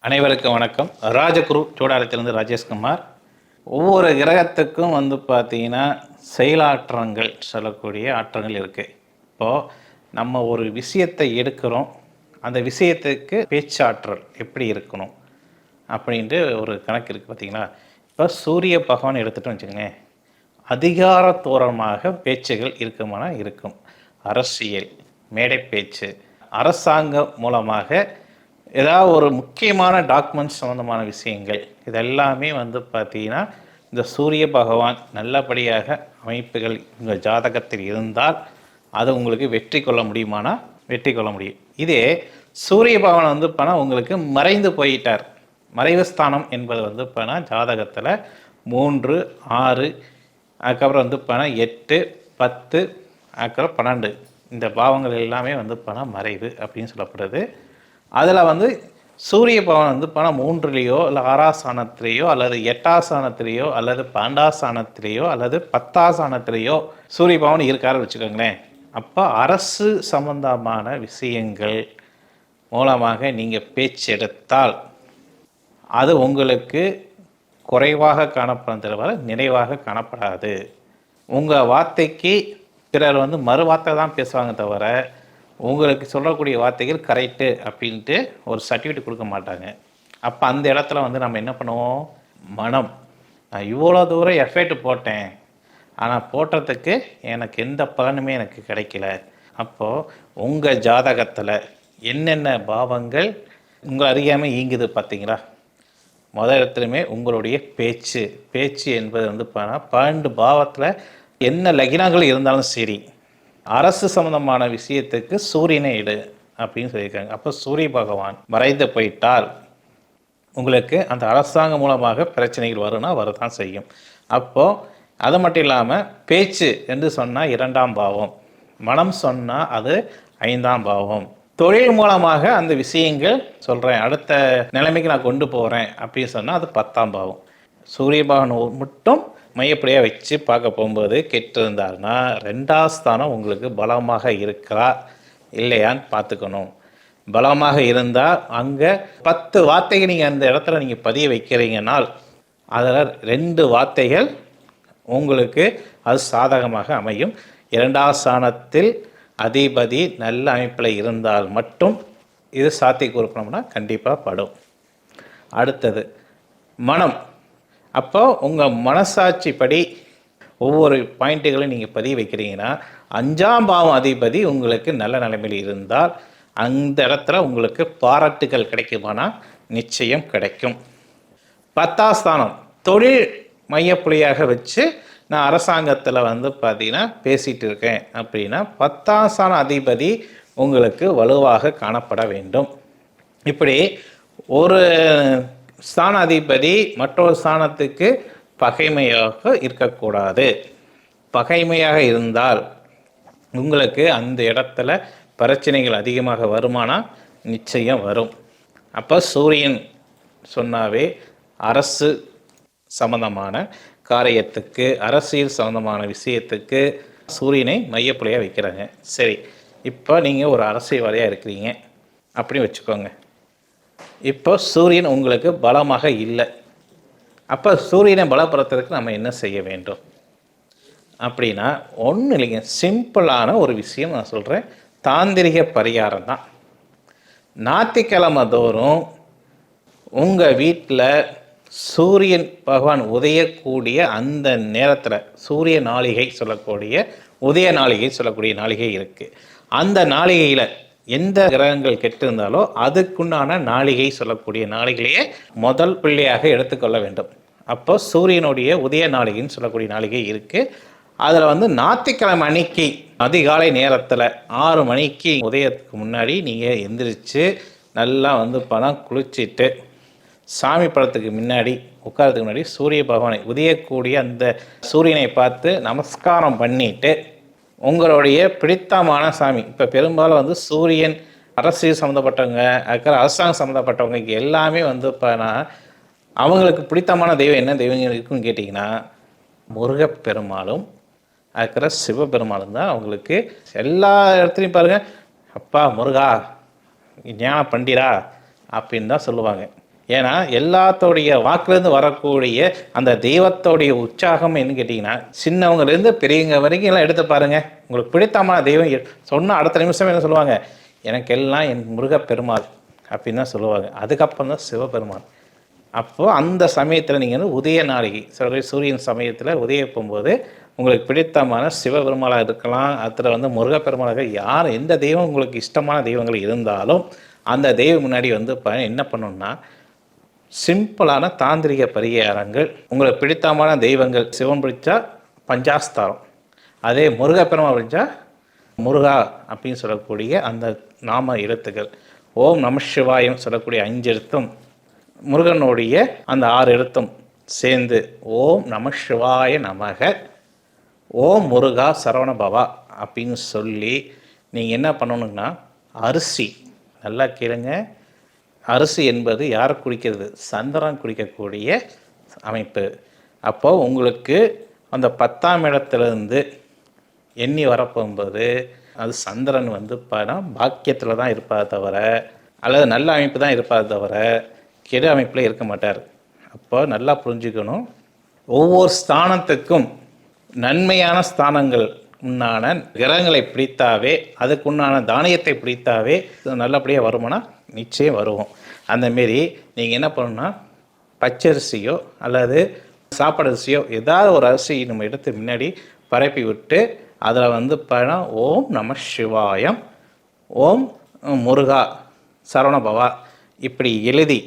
அனைவருக்கும் வணக்கம். ராஜகுரு சூடாலத்திலிருந்து ராஜேஷ்குமார். ஒவ்வொரு கிரகத்துக்கும் பார்த்தீங்கன்னா செயலாற்றங்கள் சொல்லக்கூடிய ஆற்றங்கள் இருக்குது. இப்போது நம்ம ஒரு விஷயத்தை எடுக்கிறோம், அந்த விஷயத்துக்கு பேச்சாற்றல் எப்படி இருக்கணும் அப்படின்ட்டு ஒரு கணக்கு இருக்குது பார்த்தீங்களா. இப்போ சூரிய பகவான் எடுத்துகிட்டோம் வச்சுக்கோங்க, அதிகாரத்தோரமாக பேச்சுகள் இருக்குமானா இருக்கும். அரசியல், மேடை பேச்சு, அரசாங்கம் மூலமாக ஏதாவது ஒரு முக்கியமான டாக்குமெண்ட்ஸ் சம்மந்தமான விஷயங்கள் இதெல்லாமே பார்த்தீங்கன்னா இந்த சூரிய பகவான் நல்லபடியாக அமைப்புகள் உங்கள் ஜாதகத்தில் இருந்தால் அது உங்களுக்கு வெற்றி கொள்ள முடியுமானா வெற்றி கொள்ள முடியும். இதே சூரிய பகவான் பண்ணால் உங்களுக்கு மறைந்து போயிட்டார். மறைவு ஸ்தானம் என்பது பண்ணால் ஜாதகத்தில் 3, 6, அதுக்கப்புறம் பண்ணால் 8, 10, அதுக்கப்புறம் 12 இந்த பாவங்கள் எல்லாமே பண்ணால் மறைவு அப்படின்னு சொல்லப்படுது. அதில் சூரிய பகவான் பண்ணால் 3லேயோ இல்லை 6ஆம் அல்லது 8ஆம் அல்லது 12ஆம் அல்லது 10ஆம் சூரிய பகவான் இருக்காரு வச்சுக்கோங்களேன். அப்போ அரசு சம்பந்தமான விஷயங்கள் மூலமாக நீங்கள் பேச்செடுத்தால் அது உங்களுக்கு குறைவாக காணப்படும் தவிர நிறைவாக காணப்படாது. உங்கள் வார்த்தைக்கு பிறர் மறு வார்த்தை தான் பேசுவாங்க தவிர உங்களுக்கு சொல்லக்கூடிய வார்த்தைகள் கரெக்டு அப்படின்ட்டு ஒரு சர்டிஃபிகேட் கொடுக்க மாட்டாங்க. அப்போ அந்த இடத்துல நம்ம என்ன பண்ணுவோம், மனம் நான் இவ்வளோ தூரம் எஃபெக்ட் போட்டேன், ஆனால் போட்டதுக்கு எனக்கு எந்த பலனுமே எனக்கு கிடைக்கல. அப்போது உங்கள் ஜாதகத்தில் என்னென்ன பாவங்கள் உங்கள் அறியாமல் இயங்குது பார்த்தீங்களா. முதல் இடத்துலையுமே உங்களுடைய பேச்சு என்பது பண்ணால் 12 பாவத்தில் என்ன லக்னங்கள் இருந்தாலும் சரி, அரசு சம்பந்தமான விஷயத்துக்கு சூரியனை எடு அப்படின்னு சொல்லியிருக்காங்க. அப்போ சூரிய பகவான் மறைந்து போயிட்டால் உங்களுக்கு அந்த அரசாங்கம் மூலமாக பிரச்சனைகள் வரும்னா வரதான் செய்யும். அப்போது அது மட்டும் இல்லாமல் பேச்சு என்று சொன்னால் 2ஆம் பாவம், மனம் சொன்னால் அது 5ஆம் பாவம், தொழில் மூலமாக அந்த விஷயங்கள் சொல்கிறேன் அடுத்த நிலைமைக்கு நான் கொண்டு போகிறேன் அப்படின்னு சொன்னால் அது 10ஆம் பாவம். சூரிய பகவான் மட்டும் மையப்படியாக வச்சு பார்க்க போகும்போது கெட்டிருந்தாருன்னா 2ஆம் ஸ்தானம் உங்களுக்கு பலமாக இருக்கிறா இல்லையான்னு பார்த்துக்கணும். பலமாக இருந்தால் அங்கே 10 வார்த்தைகள் நீங்கள் அந்த இடத்துல நீங்கள் பதிய வைக்கிறீங்கன்னால் அதில் 2 வார்த்தைகள் உங்களுக்கு அது சாதகமாக அமையும். 2ஆம் ஸ்தானத்தில் அதிபதி நல்ல அமைப்பில் இருந்தால் மட்டும் இது சாத்திய குறிப்பிடம்னா கண்டிப்பாக படும். அடுத்தது மனம். அப்போ உங்கள் மனசாட்சிப்படி ஒவ்வொரு பாயிண்ட்டுகளையும் நீங்கள் பதிவு வைக்கிறீங்கன்னா 5ஆம் பாவம் அதிபதி உங்களுக்கு நல்ல நிலைமையில் இருந்தால் அந்த இடத்துல உங்களுக்கு பாராட்டுகள் கிடைக்குமானா நிச்சயம் கிடைக்கும். 10ஆம் ஸ்தானம் தொழில் மையப்புள்ளியாக வச்சு நான் அரசாங்கத்தில் பார்த்தீங்கன்னா பேசிகிட்டு இருக்கேன் அப்படின்னா 10ஆம் ஸ்தான அதிபதி உங்களுக்கு வலுவாக காணப்பட வேண்டும். இப்படி ஒரு ஸ்தான அதிபதி மற்றொரு ஸ்தானத்துக்கு பகைமையாக இருக்கக்கூடாது. பகைமையாக இருந்தால் உங்களுக்கு அந்த இடத்துல பிரச்சனைகள் அதிகமாக வருமானா நிச்சயம் வரும். அப்போ சூரியன் சொன்னாவே அரசு சம்பந்தமான காரியத்துக்கு அரசியல் சம்பந்தமான விஷயத்துக்கு சூரியனை மையப்புள்ளியாக வைக்கிறாங்க. சரி, இப்போ நீங்கள் ஒரு அரசியல்வாதியாக இருக்கிறீங்க அப்படின்னு வச்சுக்கோங்க. இப்போ சூரியன் உங்களுக்கு பலமாக இல்லை. அப்போ சூரியனை பலப்படுத்துறதுக்கு நம்ம என்ன செய்ய வேண்டும் அப்படின்னா ஒன்றும் இல்லைங்க, சிம்பிளான ஒரு விஷயம் நான் சொல்கிறேன். தாந்திரிக பரிகாரம் தான். ஞாயிற்றுக்கிழமை தோறும் உங்கள் வீட்டில் சூரியன் பகவான் உதயக்கூடிய அந்த நேரத்தில் சூரிய நாளிகை சொல்லக்கூடிய உதய நாளிகை சொல்லக்கூடிய நாளிகை இருக்குது. அந்த நாளிகையில் எந்த கிரகங்கள் கெட்டிருந்தாலோ அதுக்குண்டான நாளிகை சொல்லக்கூடிய நாளிகையே முதல் பிள்ளையாக எடுத்துக்கொள்ள வேண்டும். அப்போ சூரியனுடைய உதய நாளிகைன்னு சொல்லக்கூடிய நாளிகை இருக்குது. அதில் ஞாயிற்றுக்கிழமை அன்னைக்கு அதிகாலை நேரத்தில் 6 மணிக்கு உதயத்துக்கு முன்னாடி நீங்கள் எந்திரிச்சு நல்லா பணம் குளிச்சுட்டு சாமி படத்துக்கு முன்னாடி உட்காரத்துக்கு முன்னாடி சூரிய பகவானை உதயக்கூடிய அந்த சூரியனை பார்த்து நமஸ்காரம் பண்ணிட்டு உங்களுடைய பிடித்தமான சாமி, இப்போ பெரும்பாலும் சூரியன் அரசியல் சம்மந்தப்பட்டவங்க அதுக்கப்புறம் அரசாங்கம் சம்மந்தப்பட்டவங்க எல்லாமே இப்போ நான் அவங்களுக்கு பிடித்தமான தெய்வம் என்ன தெய்வங்கள் இருக்குன்னு கேட்டிங்கன்னா முருகப்பெருமாளும் அதுக்கப்புறம் சிவபெருமாளும் தான் அவங்களுக்கு எல்லா இடத்துலையும் பாருங்கள், அப்பா முருகா ஞான பண்டிரா அப்படின்னு தான் சொல்லுவாங்க. ஏன்னா எல்லாத்தோடைய வாக்குலேருந்து வரக்கூடிய அந்த தெய்வத்தோடைய உற்சாகம் என்ன கேட்டிங்கன்னா, சின்னவங்கலேருந்து பெரியவங்க வரைக்கும் எல்லாம் எடுத்து பாருங்கள். உங்களுக்கு பிடித்தமான தெய்வம் சொன்னால் அடுத்த நிமிஷம் என்ன சொல்லுவாங்க, எனக்கு எல்லாம் என் முருகப்பெருமாள் அப்படின்னு தான் சொல்லுவாங்க. அதுக்கப்புறம் தான் சிவபெருமான். அப்போது அந்த சமயத்தில் நீங்கள் வந்து உதய நாளிகை சூரியன் சமயத்தில் உதயப்போகும்போது உங்களுக்கு பிடித்தமான சிவபெருமாளாக இருக்கலாம், அதில் வந்து முருகப்பெருமாளாக யார் எந்த தெய்வம் உங்களுக்கு இஷ்டமான தெய்வங்கள் இருந்தாலும் அந்த தெய்வம் முன்னாடி வந்து என்ன பண்ணணும்னா சிம்பிளான தாந்திரிக பரிகாரங்கள். உங்களுக்கு பிடித்தமான தெய்வங்கள் சிவன் பிடிச்சா பஞ்சாஸ்தாரம், அதே முருகப்பெருமாள் பிடிச்சா முருகா அப்படின்னு சொல்லக்கூடிய அந்த நாம எழுத்துக்கள், ஓம் நம சிவாயம் சொல்லக்கூடிய 5 எழுத்தும் முருகனுடைய அந்த 6 எழுத்தும் சேர்ந்து ஓம் நம சிவாய நமக ஓம் முருகா சரவண பவா அப்படின்னு சொல்லி நீங்கள் என்ன பண்ணணுங்கன்னா, அரிசி நல்லா கேளுங்க, அரிசி என்பது யாரை குடிக்கிறது, சந்திரன் குடிக்கக்கூடிய அமைப்பு. அப்போது உங்களுக்கு அந்த 10ஆம் இடத்துலேருந்து எண்ணி வரப்போகும்போது அது சந்திரன் வந்து பாக்கியத்தில் தான் இருப்பார் தவிர, அல்லது நல்ல அமைப்பு தான் இருப்பார் தவிர கெடு அமைப்பில் இருக்க மாட்டார். அப்போ நல்லா புரிஞ்சுக்கணும், ஒவ்வொரு ஸ்தானத்துக்கும் நன்மையான ஸ்தானங்கள் உண்டான கிரகங்களை பிடித்தாவே, அதுக்குண்டான தானியத்தை பிடித்தாவே நல்லபடியாக வருமானா நிச்சயம் வருவோம். அந்தமாரி நீங்கள் என்ன பண்ணணும்னா, பச்சரிசியோ அல்லது சாப்பாடு அரிசியோ ஏதாவது ஒரு அரிசி நம்ம எடுத்து முன்னாடி பரப்பி விட்டு அதில் வந்து ஓம் நம சிவாயம் ஓம் முருகா சரவணபவா இப்படி எழுதி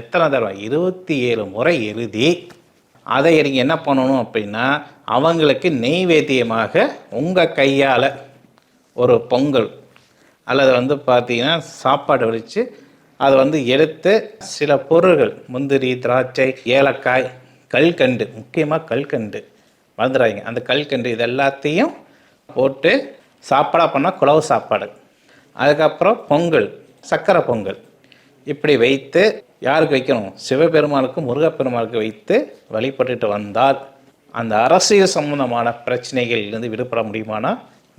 எத்தனை தடவை 27 முறை எழுதி அதை நீங்கள் என்ன பண்ணணும் அப்படின்னா, அவங்களுக்கு நெய்வேத்தியமாக உங்கள் கையால் ஒரு பொங்கல் அல்லது வந்து பார்த்தீங்கன்னா சாப்பாடு வடித்து அதை வந்து எடுத்து சில பொருள்கள் முந்திரி திராட்சை ஏலக்காய் கல்கண்டு, முக்கியமாக கல்கண்டு மறந்துடாதீங்க, அந்த கல்கண்டு இது எல்லாத்தையும் போட்டு சாப்பாடாக பண்ணால் குழவு சாப்பாடு, அதுக்கப்புறம் பொங்கல் சக்கரை பொங்கல் இப்படி வைத்து யாருக்கு வைக்கணும், சிவபெருமானுக்கும் முருகப்பெருமானுக்கு வைத்து வழிபட்டுட்டு வந்தால் அந்த அரசியல் சம்பந்தமான பிரச்சனைகளிலிருந்து விடுபட முடியுமானா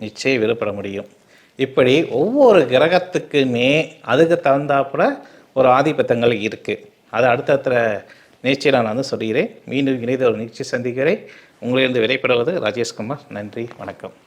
நிச்சயம் விடுபட முடியும். இப்படி ஒவ்வொரு கிரகத்துக்குமே அதுக்கு தகுந்தாப்புல ஒரு ஆதிபத்தங்கள் இருக்குது. அது அடுத்தடுத்த நிகழ்ச்சியில் நான் வந்து சொல்கிறேன். மீண்டும் இணைந்த ஒரு நிகழ்ச்சி சந்திக்கிறேன். உங்களிலிருந்து விடைபெறுவது ராஜேஷ்குமார். நன்றி, வணக்கம்.